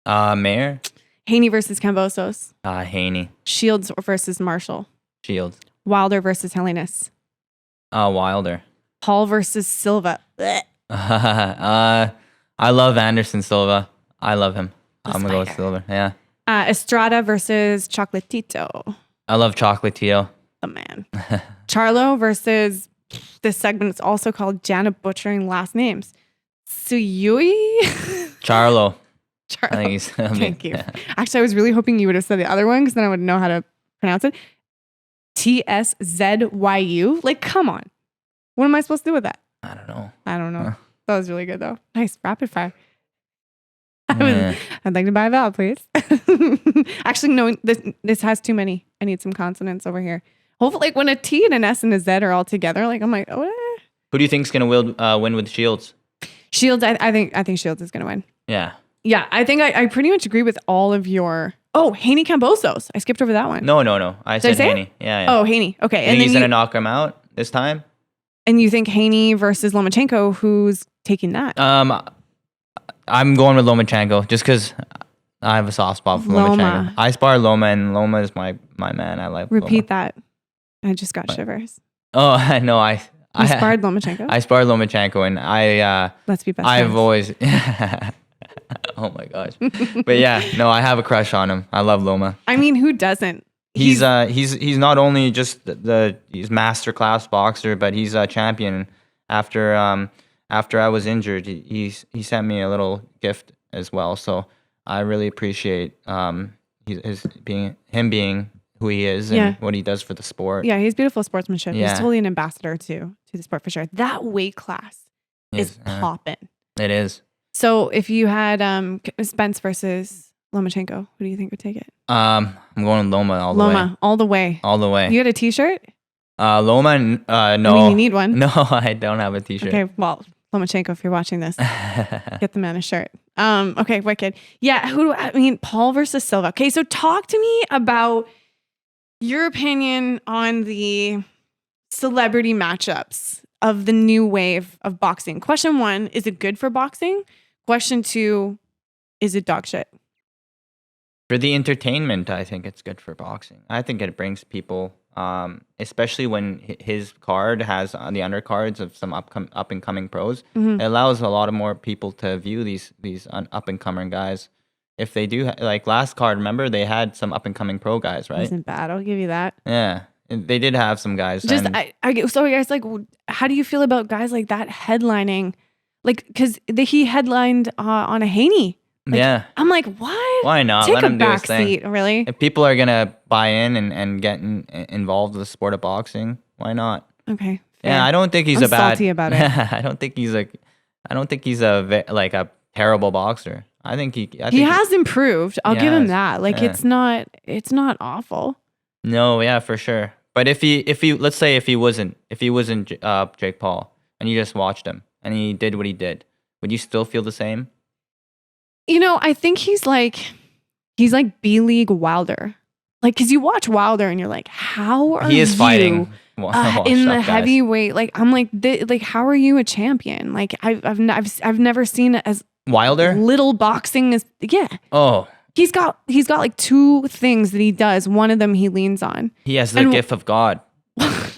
Mayer. Haney versus Kambosos. Haney. Shields versus Marshall. Shields. Wilder versus Helenius. Wilder. Paul versus Silva. I love Anderson Silva. I love him. I'm going to go with Silva. Yeah. Estrada versus Chocolatito. I love Chocolatito. The man. Charlo versus, this segment is also called Jana butchering last names. Suyui? Charlo. Charlo. I think he's, Thank you. Actually, I was really hoping you would have said the other one because then I would know how to pronounce it. TSZYU? Like, come on. What am I supposed to do with that? I don't know. That was really good though. Nice. Rapid fire. I'd like to buy a vowel, please. Actually, no, this has too many. I need some consonants over here. Hopefully, like when a T and an S and a Z are all together, like I'm like, oh. Who do you think's gonna win with Shields? Shields, I think Shields is gonna win. Yeah. Yeah, I think I pretty much agree with all of your. Oh, Haney Kambosos. I skipped over that one. No. I said say Haney. it? Yeah. Oh, Haney. Okay. And then he's gonna knock him out this time? And you think Haney versus Lomachenko, who's taking that? I'm going with Lomachenko just because I have a soft spot for Lomachenko. I spar Loma, and Loma is my man. I like Repeat Loma. that. I just got shivers. Oh, I know. I sparred Lomachenko? I sparred Lomachenko, and let's be best I've friends. always... Oh my gosh. But yeah, no, I have a crush on him. I love Loma. I mean, who doesn't? He's not only just he's masterclass boxer, but he's a champion. After I was injured, he sent me a little gift as well. So I really appreciate him being who he is and what he does for the sport. Yeah, he's beautiful sportsmanship. Yeah. He's totally an ambassador to the sport for sure. That weight class is popping. It is. So if you had Spence versus Lomachenko, who do you think would take it? I'm going Loma all the way. Loma, all the way. All the way. You had a T-shirt? Loma, no. I mean, you need one. No, I don't have a T-shirt. Okay, well, Lomachenko, if you're watching this, get the man a shirt. Okay, wicked. Yeah, Paul versus Silva. Okay, so talk to me about your opinion on the celebrity matchups of the new wave of boxing. Question 1, is it good for boxing? Question 2, is it dog shit? For the entertainment, I think it's good for boxing. I think it brings people, especially when his card has the undercards of some up and coming pros. Mm-hmm. It allows a lot of more people to view these up and coming guys. If they do, like last card, remember they had some up and coming pro guys, right? Wasn't bad. I'll give you that. Yeah, they did have some guys. Just so guys, like, how do you feel about guys like that headlining? Like, because he headlined on a Haney. Like, yeah. I'm like, what? Why not? Take Let a him do his back thing. seat, really? If people are gonna buy in and get involved with the sport of boxing, why not? Okay. Fair. Yeah, I don't think he's I'm a bad. salty about it. I don't think he's a terrible boxer. I think he has improved. I'll give him has. that. Like, Yeah. it's not awful. No, yeah, for sure. But if he let's say if he wasn't Jake Paul and you just watched him and he did what he did, would you still feel the same? You know, I think he's like B-League Wilder. Like, because you watch Wilder and you're like, how are He is you fighting in the heavyweight? Like, I'm like, how are you a champion? Like, I've never seen it as Wilder. little boxing as Oh, He's got like 2 things that he does. One of them he leans on. he has the gift of God.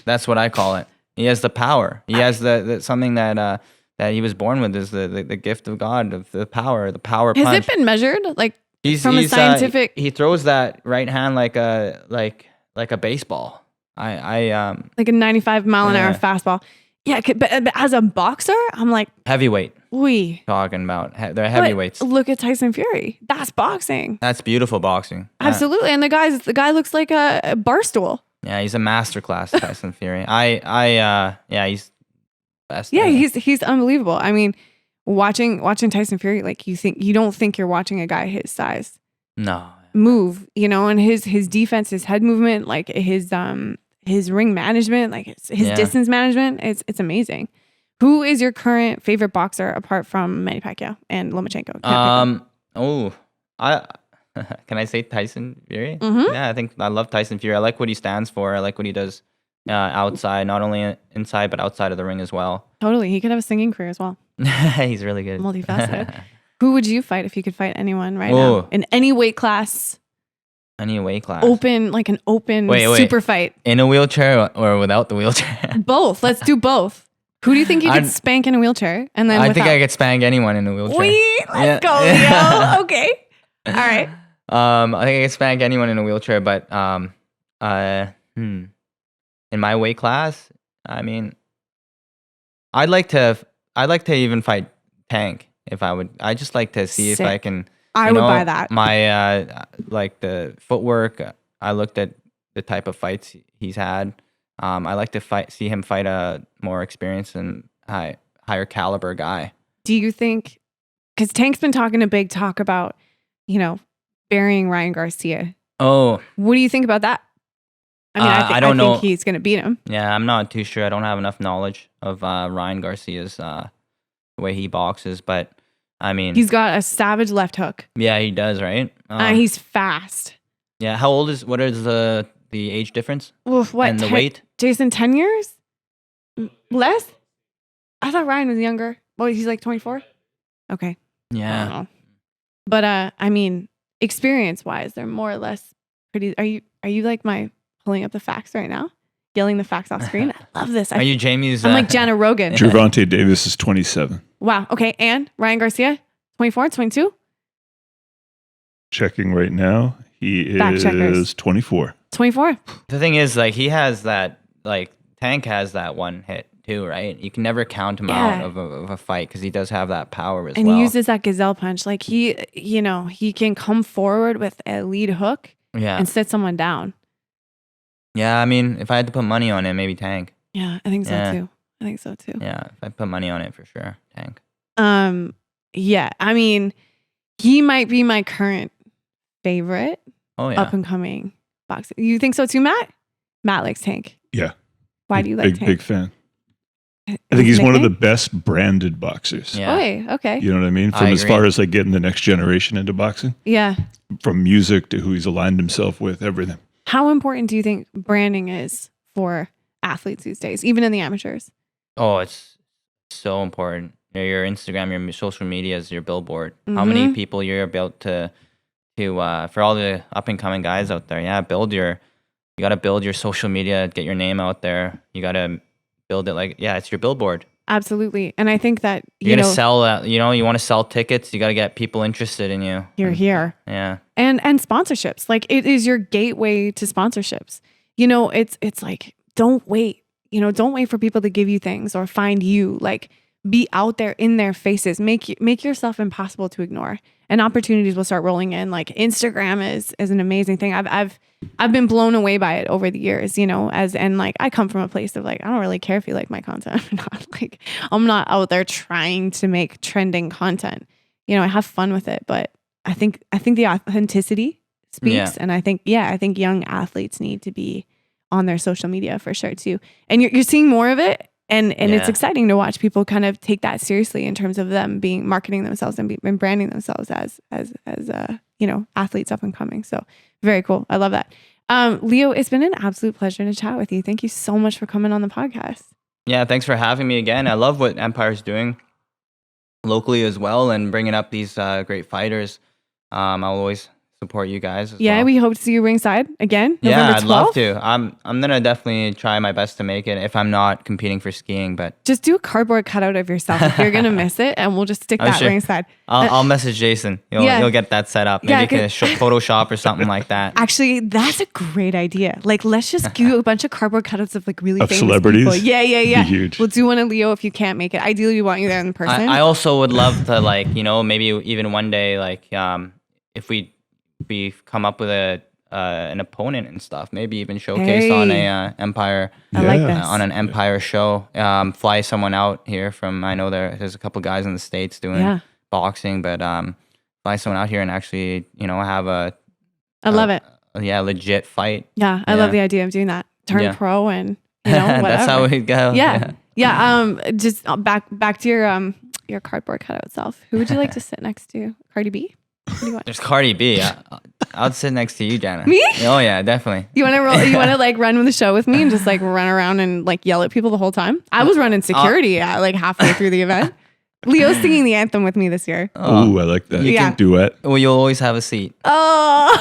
That's what I call it. He has the power. He has the something that he was born with, is the gift of God, of the power punch. Has it been measured? Like He's a scientific... he throws that right hand like a baseball. like a 95 mile an hour fastball. Yeah, but as a boxer, I'm like, heavyweight. we Talking about they're heavyweights. Look at Tyson Fury. That's boxing. That's beautiful boxing. Absolutely. And the guy looks like a bar stool. Yeah, he's a masterclass, Tyson Fury. He's best. Yeah, he's unbelievable. I mean, watching Tyson Fury, like you don't think you're watching a guy his size No. move, and his defense, his head movement, like his ring management, like his distance management, it's amazing. Who is your current favorite boxer apart from Manny Pacquiao and Lomachenko? Can I say Tyson Fury? Mm-hmm. Yeah, I think I love Tyson Fury. I like what he stands for. I like what he does outside, not only inside but outside of the ring as well. Totally, he could have a singing career as well. He's really good. Multifaceted. Who would you fight if you could fight anyone right now in any weight class? Any weight class. Open super fight. In a wheelchair or without the wheelchair? Both. Let's do both. Who do you think you could spank in a wheelchair? And then I think I could spank anyone in a wheelchair. Let's go, Leo. Okay. All right. I think I could spank anyone in a wheelchair, but in my weight class, I mean, I'd like to even fight Tank if I would. I just like to see if I can. I would buy that. My like the footwork. I looked at the type of fights he's had. I like to see him fight a more experienced and higher caliber guy. Do you think? Because Tank's been talking a big talk about, burying Ryan Garcia. Oh, what do you think about that? I mean, I don't know. Think he's going to beat him. Yeah, I'm not too sure. I don't have enough knowledge of Ryan Garcia's the way he boxes, but I mean, he's got a savage left hook. Yeah, he does, right? He's fast. Yeah. What is the age difference? Oof, what? And the weight? Jason, 10 years? Less? I thought Ryan was younger. Well, he's like 24. Okay. Yeah. I don't know. But I mean, experience-wise, they're more or less pretty. Are you like pulling up the facts right now? Yelling the facts off screen? I love this. Are you Jamie's? I'm like Jana Rogan. Gervonta Davis is 27. Wow. Okay. And Ryan Garcia, 24, 22? Checking right now. He is 24. 24. The thing is, like, he has that, like, Tank has that one hit too, right? You can never count him out of a fight because he does have that power as well. And he uses that gazelle punch. Like, he can come forward with a lead hook and sit someone down. Yeah, I mean, if I had to put money on it, maybe Tank. Yeah, I think so too. Yeah, if I put money on it, for sure, Tank. Yeah, I mean, he might be my current favorite up and coming boxer. You think so too, Matt? Matt likes Tank. Yeah. Why do you like Tank? Big fan. I think he's one of the best branded boxers. Yeah. Okay. You know what I mean? From as far as like getting the next generation into boxing. Yeah. From music to who he's aligned himself with, everything. How important do you think branding is for athletes these days, even in the amateurs? Oh, it's so important. Your Instagram, your social media is your billboard. Mm-hmm. How many people you're about to for all the up and coming guys out there? Yeah, you got to build your social media, get your name out there. You got to build it it's your billboard. Absolutely. And I think that you're going to sell that, you want to sell tickets, you got to get people interested in you. You're here. Yeah. And sponsorships. Like, it is your gateway to sponsorships. It's like, don't wait. Don't wait for people to give you things or find you. Like, be out there in their faces. Make yourself impossible to ignore. And opportunities will start rolling in. Like, Instagram is an amazing thing. I've been blown away by it over the years, I come from a place of like, I don't really care if you like my content or not. Like, I'm not out there trying to make trending content. I have fun with it, but I think the authenticity speaks. Yeah. And I think young athletes need to be on their social media for sure too. And you're seeing more of it. And it's exciting to watch people kind of take that seriously in terms of them marketing themselves and branding themselves as athletes up and coming. So very cool. I love that. Leo, it's been an absolute pleasure to chat with you. Thank you so much for coming on the podcast. Yeah, thanks for having me again. I love what Empire's doing locally as well and bringing up these great fighters. I'll always support you guys as Yeah, well. we hope to see you ringside again. Yeah, November I'd love 12th. to. I'm gonna definitely try my best to make it if I'm not competing for skiing, but Just do a cardboard cutout of yourself if you're gonna miss it, and we'll just stick I'm that sure. ringside. I'll message Jason. Yeah. He'll get that set up. Maybe Yeah, you can Photoshop or something like that. Actually, that's a great idea. Like, let's just do a bunch of cardboard cutouts of like really Of famous celebrities? people. Yeah. Be huge. We'll do one of Leo if you can't make it. Ideally, we want you there in person. I also would love to maybe even one day if we come up with an opponent and stuff, maybe even showcase on a Empire. I like Yeah. this. On an Empire show, fly someone out here from. I know there's a couple guys in the States doing boxing, but fly someone out here and actually have I love it. legit fight. Yeah, I love the idea of doing that. Turn pro and whatever. That's how we go. Yeah. Just back to your cardboard cutout self. Who would you like to sit next to? Cardi B? What do you want? There's Cardi B. I'll sit next to you, Jana. Me? Oh yeah, definitely. You want to roll? You want to like run with the show with me and just like run around and like yell at people the whole time? I was running security like halfway through the event. Leo's singing the anthem with me this year. Ooh, I like that. Yeah. Duet. Well, you'll always have a seat. Oh,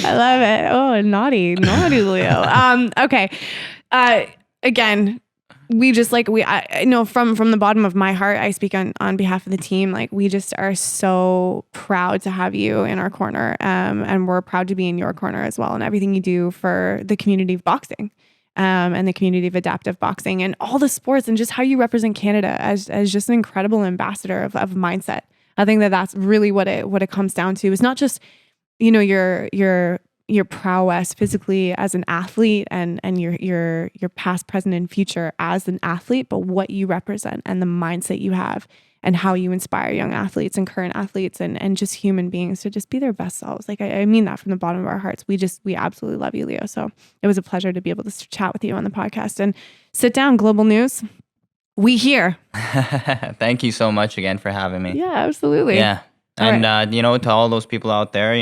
I love it. Oh, naughty Leo. Okay. Again, we just I know from the bottom of my heart, I speak on behalf of the team. Like, we just are so proud to have you in our corner, and we're proud to be in your corner as well, and everything you do for the community of boxing, and the community of adaptive boxing, and all the sports, and just how you represent Canada as just an incredible ambassador of mindset. I think that's really what it comes down to. It's not just your prowess physically as an athlete and your past, present, and future as an athlete, but what you represent and the mindset you have and how you inspire young athletes and current athletes and just human beings to just be their best selves. Like, I mean that from the bottom of our hearts. We absolutely love you, Leo. So it was a pleasure to be able to chat with you on the podcast and sit down. Global News. We here. Thank you so much again for having me. Yeah, absolutely. Yeah. All And, right. to all those people out there,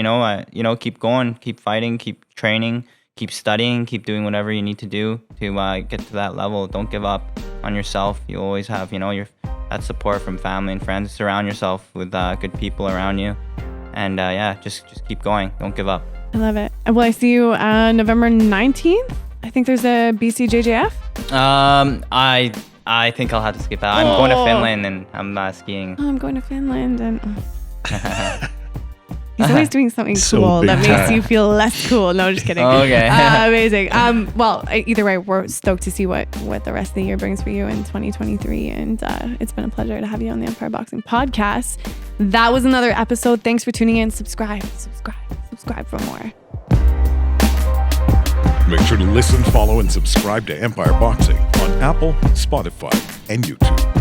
keep going, keep fighting, keep training, keep studying, keep doing whatever you need to do to get to that level. Don't give up on yourself. You always have, that support from family and friends. Surround yourself with good people around you. And, just keep going. Don't give up. I love it. Will I see you November 19th? I think there's a BCJJF. I think I'll have to skip out. I'm going to Finland and I'm skiing. Oh, I'm going to Finland and he's always doing something So cool big that makes time. you feel less cool. No, just kidding. Okay. Amazing. Well, either way, we're stoked to see what the rest of the year brings for you in 2023. And it's been a pleasure to have you on the Empire Boxing Podcast. That was another episode. Thanks for tuning in. Subscribe for more. Make sure to listen, follow, and subscribe to Empire Boxing on Apple, Spotify, and YouTube.